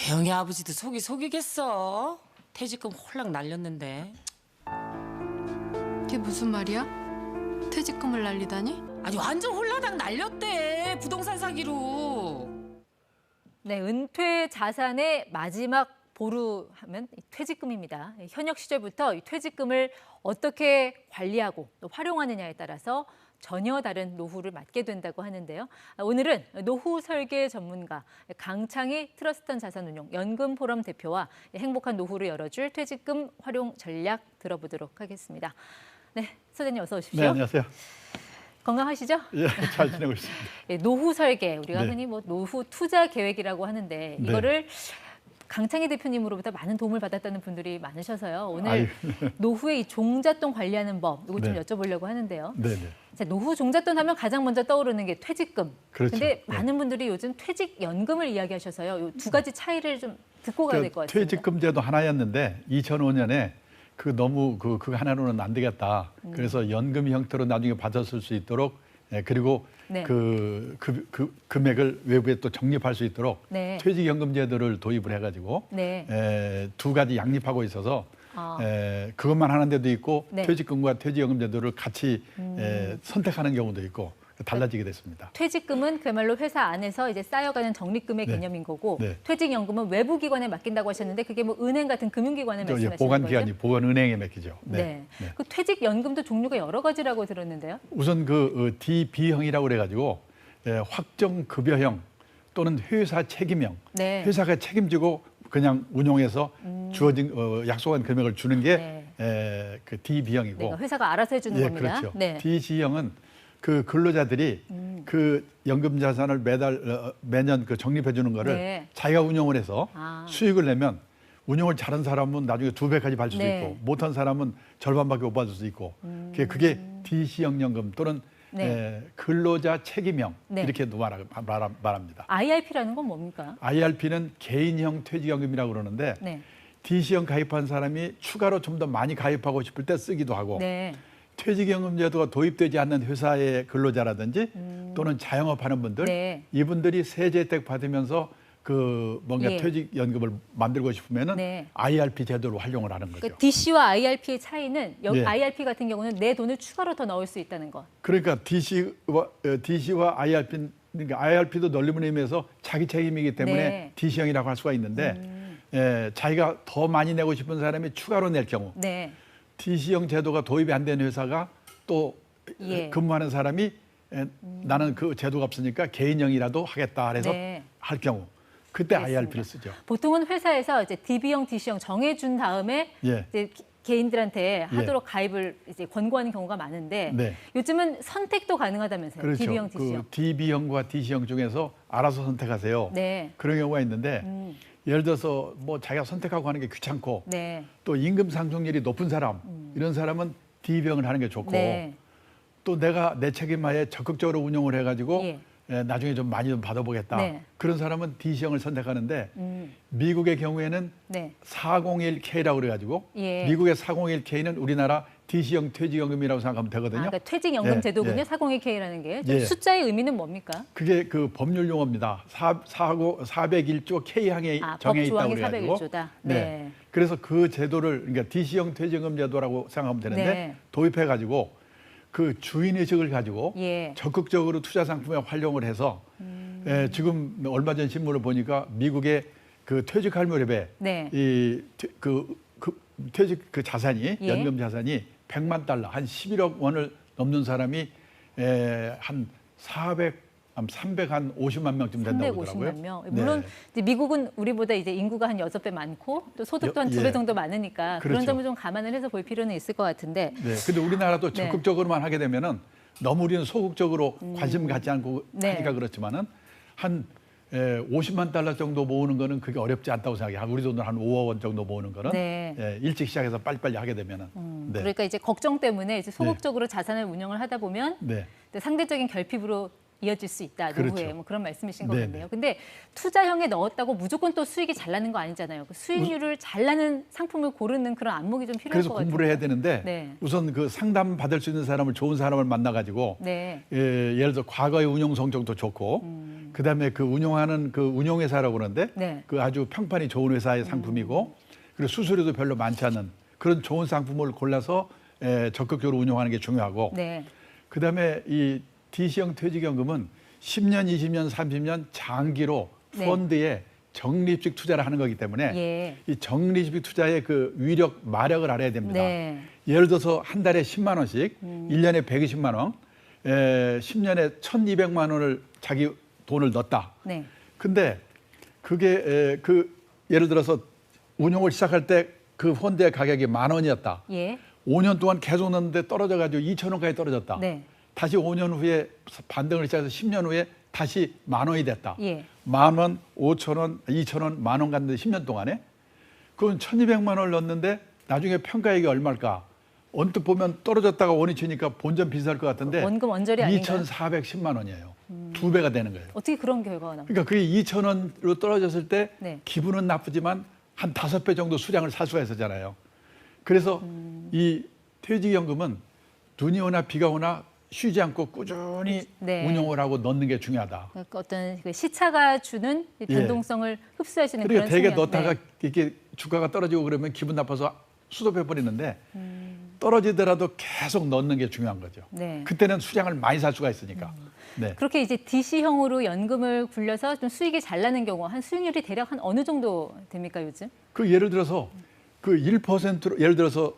대영이 아버지도 속이 속이겠어. 퇴직금 홀랑 날렸는데. 그게 무슨 말이야? 퇴직금을 날리다니? 아니 완전 홀라당 날렸대. 부동산 사기로. 네, 은퇴 자산의 마지막 보루하면 퇴직금입니다. 현역 시절부터 이 퇴직금을 어떻게 관리하고 또 활용하느냐에 따라서 전혀 다른 노후를 맞게 된다고 하는데요. 오늘은 노후 설계 전문가 강창희 트러스턴 자산운용 연금포럼 대표와 행복한 노후를 열어줄 퇴직금 활용 전략 들어보도록 하겠습니다. 네, 소장님 어서 오십시오. 네, 안녕하세요. 건강하시죠? 예, 잘 지내고 있습니다. 예, 노후 설계, 우리가 네. 흔히 뭐 노후 투자 계획이라고 하는데 이거를 강창희 대표님으로부터 많은 도움을 받았다는 분들이 많으셔서요. 오늘 아유. 노후의 이 종잣돈 관리하는 법, 이거 좀 네. 여쭤보려고 하는데요. 네, 네. 자, 노후 종잣돈 하면 가장 먼저 떠오르는 게 퇴직금. 그렇죠. 근데 네. 많은 분들이 요즘 퇴직연금을 이야기하셔서요. 이 두 가지 차이를 좀 듣고 가야 될 것 같습니다. 퇴직금 제도 하나였는데 2005년에 너무 그거 하나로는 안 되겠다. 그래서 연금 형태로 나중에 받았을 수 있도록 그리고 네. 그 금액을 외부에 또 적립할 수 있도록 네. 퇴직연금 제도를 도입을 해가지고 네. 두 가지 양립하고 있어서 아. 그것만 하는 데도 있고 네. 퇴직금과 퇴직연금 제도를 같이 선택하는 경우도 있고 달라지게 됐습니다. 퇴직금은 그야말로 회사 안에서 이제 쌓여가는 적립금의 네. 개념인 거고 네. 퇴직연금은 외부 기관에 맡긴다고 하셨는데 그게 뭐 은행 같은 금융기관에 말씀하시는 보관기관이 거죠? 보건은행에 맡기죠. 네. 그 퇴직연금도 종류가 여러 가지라고 들었는데요. 우선 DB형이라고 그래가지고 확정급여형 또는 회사 책임형, 네. 회사가 책임지고 그냥 운용해서 주어진 약속한 금액을 주는 게 그 DB형이고. 네, 그러니까 회사가 알아서 해주는 겁니다. 그렇죠. 네. DC형은 그 근로자들이 그 연금 자산을 매년 적립해 주는 거를 네. 자기가 운용을 해서 아. 수익을 내면 운용을 잘한 사람은 나중에 2배까지 받을 네. 수 있고 못한 사람은 절반밖에 못 받을 수 있고 그게 DC형 연금 또는 네. 근로자 책임형 네. 이렇게 말합니다. IRP라는 건 뭡니까? IRP는 개인형 퇴직연금이라고 그러는데 네. DC형 가입한 사람이 추가로 좀 더 많이 가입하고 싶을 때 쓰기도 하고 네. 퇴직연금 제도가 도입되지 않는 회사의 근로자라든지 또는 자영업하는 분들 네. 이분들이 세제 혜택 받으면서 뭔가 예. 퇴직연금을 만들고 싶으면은 네. IRP 제도를 활용을 하는 거죠. 그러니까 DC와 IRP의 차이는 네. IRP 같은 경우는 내 돈을 추가로 더 넣을 수 있다는 거. 그러니까 DC와 IRP, 그러니까 IRP도 넓은 의미에서 자기 책임이기 때문에 네. DC형이라고 할 수가 있는데 자기가 더 많이 내고 싶은 사람이 추가로 낼 경우 네. DC형 제도가 도입이 안 된 회사가 또 예. 근무하는 사람이 나는 그 제도가 없으니까 개인형이라도 하겠다 해서 네. 할 경우 그때 알겠습니다. IRP를 쓰죠. 보통은 회사에서 이제 DB형, DC형 정해준 다음에 예. 이제 개인들한테 하도록 가입을 이제 권고하는 경우가 많은데 네. 요즘은 선택도 가능하다면서요. 그렇죠. DB형, DC형. DB형과 DC형 중에서 알아서 선택하세요. 네. 그런 경우가 있는데 예를 들어서 뭐 자기가 선택하고 하는 게 귀찮고 네. 또 임금 상승률이 높은 사람 이런 사람은 DB형을 하는 게 좋고 네. 또 내가 내 책임하에 적극적으로 운용을 해가지고 예. 나중에 좀 많이 좀 받아보겠다. 네. 그런 사람은 DC형을 선택하는데 미국의 경우에는 네. 401K라고 그래가지고 예. 미국의 401K는 우리나라 DC형 퇴직연금이라고 생각하면 되거든요. 그러니까 퇴직연금 예, 제도군요. 예. 401K라는 게. 예. 숫자의 의미는 뭡니까? 그게 그 법률 용어입니다. 401조 K항에 아, 정해 법 있다고 조항이 그래가지고. 401조다. 네. 네. 그래서 그 제도를 그러니까 DC형 퇴직연금 제도라고 생각하면 되는데 네. 도입해가지고 그 주인 의식을 가지고 예. 적극적으로 투자 상품에 활용을 해서 지금 얼마 전 신문을 보니까 미국의 그 퇴직할 무렵에 네. 퇴직 그 자산이 예. 연금 자산이 100만 달러 한 11억 원을 넘는 사람이 한 350만 명쯤 된다고 350만 그러더라고요. 명. 네. 물론 이제 미국은 우리보다 이제 인구가 한 6배 많고 또 소득도 한 2배 예. 정도 많으니까 그런 그렇죠. 점을 좀 감안을 해서 볼 필요는 있을 것 같은데. 네. 근데 우리나라도 네. 적극적으로만 하게 되면은 너무 우리는 소극적으로 관심 갖지 않고 네. 하니까 그렇지만은 한 50만 달러 정도 모으는 거는 그게 어렵지 않다고 생각해요. 우리 돈으로 한 5억 원 정도 모으는 거는 네. 일찍 시작해서 빨리빨리 하게 되면은. 네. 그러니까 이제 걱정 때문에 이제 소극적으로 자산을 운영을 하다 보면 네. 상대적인 결핍으로 이어질 수 있다. 그렇죠. 노후에 뭐 그런 말씀이신 네네. 거겠네요. 근데 투자형에 넣었다고 무조건 또 수익이 잘 나는 거 아니잖아요. 그 수익률을 잘 나는 상품을 고르는 그런 안목이 좀 필요할 그래서 것 같아요. 공부를 해야 되는데 네. 우선 그 상담 받을 수 있는 사람을 좋은 사람을 만나가지고 네. 예를 들어 과거의 운용 성적도 좋고 그다음에 그 운용하는 그 운용회사라고 그러는데 네. 그 아주 평판이 좋은 회사의 상품이고 그리고 수수료도 별로 많지 않은 그런 좋은 상품을 골라서 적극적으로 운용하는 게 중요하고 네. 그다음에 이 DC형 퇴직연금은 10년, 20년, 30년 장기로 네. 펀드에 적립식 투자를 하는 거기 때문에 예. 이 적립식 투자의 그 위력, 마력을 알아야 됩니다. 네. 예를 들어서 한 달에 10만 원씩, 1년에 120만 원, 10년에 1,200만 원을 자기 돈을 넣었다. 네. 근데 그게 예를 들어서 운용을 시작할 때 그 펀드의 가격이 10,000원이었다. 예. 5년 동안 계속 넣었는데 떨어져가지고 2,000원까지 떨어졌다. 네. 다시 5년 후에 반등을 시작해서 10년 후에 다시 10,000원이 됐다. 예. 10,000원, 5,000원, 2,000원, 10,000원 갔는데 10년 동안에 그건 1,200만 원을 넣었는데 나중에 평가액이 얼마일까? 언뜻 보면 떨어졌다가 원이 치니까 본전 비쌀 것 같은데 원금 원절이 아닌가요? 2,410만 원이에요. 2배가 되는 거예요. 어떻게 그런 결과가 나옵니까? 그러니까 그게 2,000원으로 떨어졌을 때 네. 기분은 나쁘지만 한 5배 정도 수량을 살 수가 있었잖아요. 그래서 이 퇴직연금은 눈이 오나 비가 오나 쉬지 않고 꾸준히 네. 운용을 하고 넣는 게 중요하다. 그러니까 어떤 그 시차가 주는 이 변동성을 흡수할 수 있는 그러니까 그런 대개 성향. 넣다가 네. 이렇게 주가가 떨어지고 그러면 기분 나빠서 수도해 버리는데 떨어지더라도 계속 넣는 게 중요한 거죠. 네. 그때는 수량을 많이 살 수가 있으니까. 네. 그렇게 이제 DC형으로 연금을 굴려서 좀 수익이 잘 나는 경우 한 수익률이 대략 한 어느 정도 됩니까 요즘? 그 예를 들어서 그 1%로 예를 들어서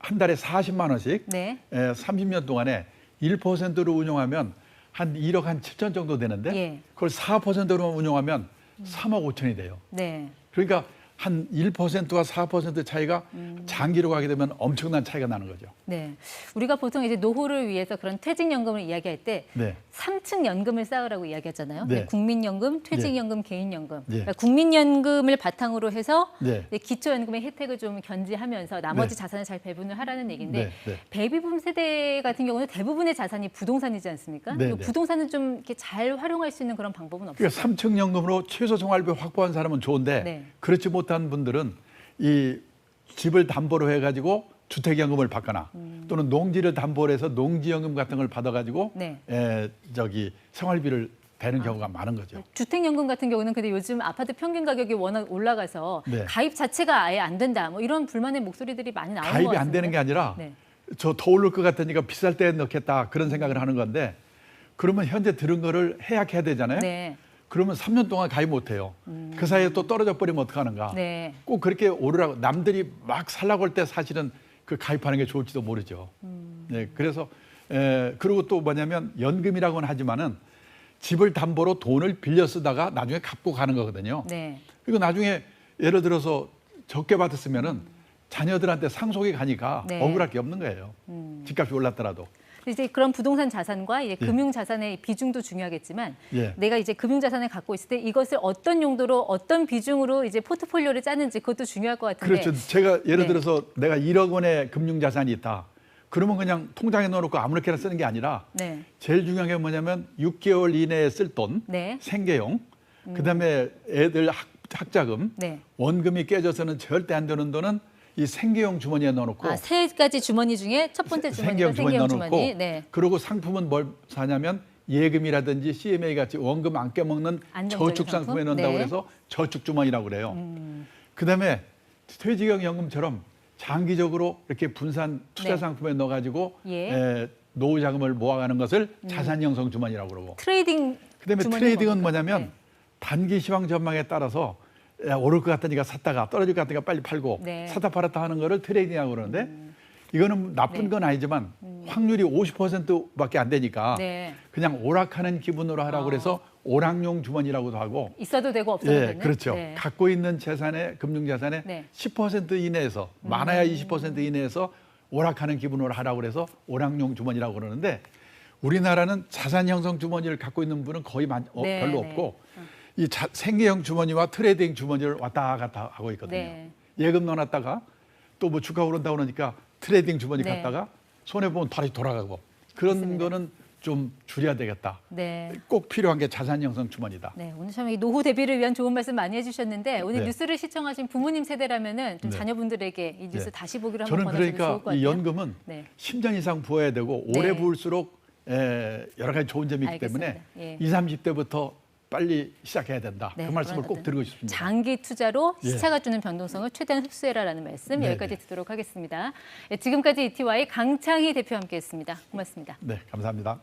한 달에 40만 원씩 네. 30년 동안에 1%로 운용하면 한 1억 한 7천 정도 되는데 예. 그걸 4%로 운용하면 3억 5천이 돼요. 네. 그러니까 한 1%와 4% 차이가 장기로 가게 되면 엄청난 차이가 나는 거죠. 네. 우리가 보통 이제 노후를 위해서 그런 퇴직연금을 이야기할 때 네. 3층 연금을 쌓으라고 이야기하잖아요. 네. 국민연금, 퇴직연금, 개인연금. 네. 그러니까 국민연금을 바탕으로 해서 네. 이제 기초연금의 혜택을 좀 견지하면서 나머지 네. 자산을 잘 배분을 하라는 얘기인데 네. 네. 베이비붐 세대 같은 경우는 대부분의 자산이 부동산이지 않습니까? 네. 이 네. 부동산을 좀 이렇게 잘 활용할 수 있는 그런 방법은 없을까요? 그러니까 3층 연금으로 최소 생활비 확보한 사람은 좋은데 네. 그렇지 못한 분들은 이 집을 담보로 해가지고 주택연금을 받거나 또는 농지를 담보로 해서 농지연금 같은 걸 받아가지고 네. 생활비를 대는 경우가 많은 거죠. 주택연금 같은 경우는 근데 요즘 아파트 평균 가격이 워낙 올라가서 네. 가입 자체가 아예 안 된다. 뭐 이런 불만의 목소리들이 많이 나오는 것 같습니다. 가입이 안 되는 게 아니라 네. 저 더 오를 것 같으니까 비쌀 때 넣겠다 그런 생각을 하는 건데 그러면 현재 들은 거를 해약해야 되잖아요. 네. 그러면 3년 동안 가입 못 해요. 그 사이에 또 떨어져 버리면 어떡하는가. 네. 꼭 그렇게 오르라고 남들이 막 살라고 할 때 사실은 그 가입하는 게 좋을지도 모르죠. 네, 그래서 그리고 또 뭐냐면 연금이라고는 하지만은 집을 담보로 돈을 빌려 쓰다가 나중에 갚고 가는 거거든요. 네. 그리고 나중에 예를 들어서 적게 받았으면은 자녀들한테 상속이 가니까 네. 억울할 게 없는 거예요. 집값이 올랐더라도. 이제 그런 부동산 자산과 이제 예. 금융 자산의 비중도 중요하겠지만 예. 내가 이제 금융 자산을 갖고 있을 때 이것을 어떤 용도로 어떤 비중으로 이제 포트폴리오를 짜는지 그것도 중요할 것 같은데. 그렇죠. 제가 예를 네. 들어서 내가 1억 원의 금융 자산이 있다. 그러면 그냥 통장에 넣어놓고 아무렇게나 쓰는 게 아니라 네. 제일 중요한 게 뭐냐면 6개월 이내에 쓸 돈, 네. 생계용, 그다음에 애들 학자금, 네. 원금이 깨져서는 절대 안 되는 돈은 이 생계용 주머니에 넣어놓고 아, 세 가지 주머니 중에 첫 번째 주머니가 생계용 주머니 생계용 넣어놓고 주머니. 네. 그리고 상품은 뭘 사냐면 예금이라든지 CMA 같이 원금 안 깨먹는 안정적인 저축 상품에 상품? 넣는다고 네. 그래서 저축 주머니라고 그래요. 그다음에 퇴직형 연금처럼 장기적으로 이렇게 분산 투자 네. 상품에 넣어가지고 예. 노후 자금을 모아가는 것을 자산 형성 주머니라고 그러고. 트레이딩 그다음에 주머니는 트레이딩은 뭡니까? 뭐냐면 네. 단기 시황 전망에 따라서 오를 것 같으니까 샀다가 떨어질 것 같으니까 빨리 팔고 네. 사다 팔았다 하는 거를 트레이딩이라고 그러는데 이거는 나쁜 네. 건 아니지만 확률이 50%밖에 안 되니까 네. 그냥 오락하는 기분으로 하라고 그래서 오락용 주머니라고도 하고 있어도 되고 없어도 예, 되는. 그렇죠. 네. 갖고 있는 재산의 금융 재산의 네. 10% 이내에서 많아야 20% 이내에서 오락하는 기분으로 하라고 그래서 오락용 주머니라고 그러는데 우리나라는 자산 형성 주머니를 갖고 있는 분은 거의 네, 별로 네. 없고 이 생계형 주머니와 트레이딩 주머니를 왔다 갔다 하고 있거든요. 네. 예금 넣어놨다가 또 뭐 주가 오른다 그러니까 트레이딩 주머니 네. 갔다가 손해 보면 다시 돌아가고 그런 맞습니다. 거는 좀 줄여야 되겠다. 네. 꼭 필요한 게 자산 형성 주머니다. 네, 오늘 참 이 노후 대비를 위한 좋은 말씀 많이 해주셨는데 오늘 네. 뉴스를 시청하신 부모님 세대라면은 좀 네. 자녀분들에게 이 뉴스 네. 다시 보기로 한번 저는 권하시면 좋을 것 그러니까 같아요. 이 연금은 네. 10년 이상 부어야 되고 네. 오래 부을수록 여러 가지 좋은 점이 있기 알겠습니다. 때문에 예. 20, 30대부터 빨리 시작해야 된다. 네, 그 말씀을 그런 꼭 어떤 드리고 싶습니다. 장기 투자로 예. 시차가 주는 변동성을 최대한 흡수해라라는 말씀 네, 여기까지 네. 듣도록 하겠습니다. 예, 지금까지 ETY 강창희 대표와 함께했습니다. 고맙습니다. 네, 감사합니다.